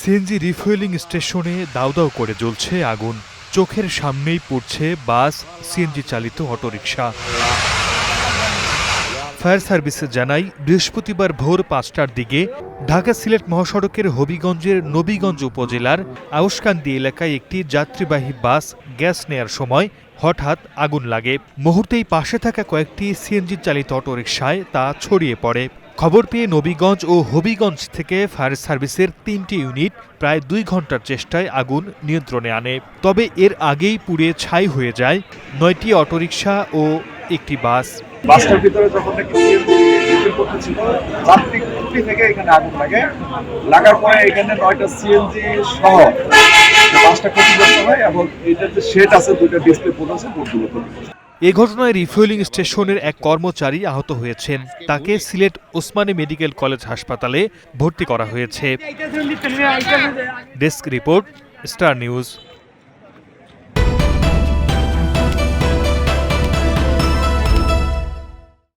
CNG refuelling স্টেশনে দাউ দাউ করে জ্বলছে আগুন। চোখের সামনেই পুড়ছে বাস, সিএনজি চালিত অটোরিকশা। ফায়ার সার্ভিস জানায়, বৃহস্পতিবার ভোর ৫টার দিকে ঢাকা সিলেট মহাসড়কের হবিগঞ্জের নবীগঞ্জ উপজেলার আউশকান্দি এলাকায় একটি যাত্রীবাহী বাস গ্যাস নেয়ার সময় হঠাৎ আগুন লাগে। মুহূর্তেই পাশে থাকা কয়েকটি সিএনজি চালিত অটোরিকশায় তা ছড়িয়ে পড়ে। খবর পেয়ে নবীগঞ্জ ও হবিগঞ্জ থেকে ফায়ার সার্ভিসের ৩টি ইউনিট প্রায় ২ ঘন্টার চেষ্টায় আগুন নিয়ন্ত্রণে আনে। তবে এর আগেই পুড়ে ছাই হয়ে যায় ৯টি অটোরিকশা ও একটি বাস। বাসটার ভিতরে যখন করতেছিল যাত্রী খুঁটি থেকে এখানে আগুন লাগার পরে এখানে ৯টা সিএনজি সহ বাসটা ক্ষতিগ্রস্ত হয় এবং এটার যে শেড আছে, 2টা ডিসপ্লে বোর্ড আছে, বোর্ডগুলো ক্ষতিগ্রস্ত। এ ঘটনায় রিফুয়েলিং স্টেশনের এক কর্মচারী আহত হয়েছেন। তাকে সিলেট ওসমানী মেডিকেল কলেজ হাসপাতালে ভর্তি করা হয়েছে। Desk report, star news.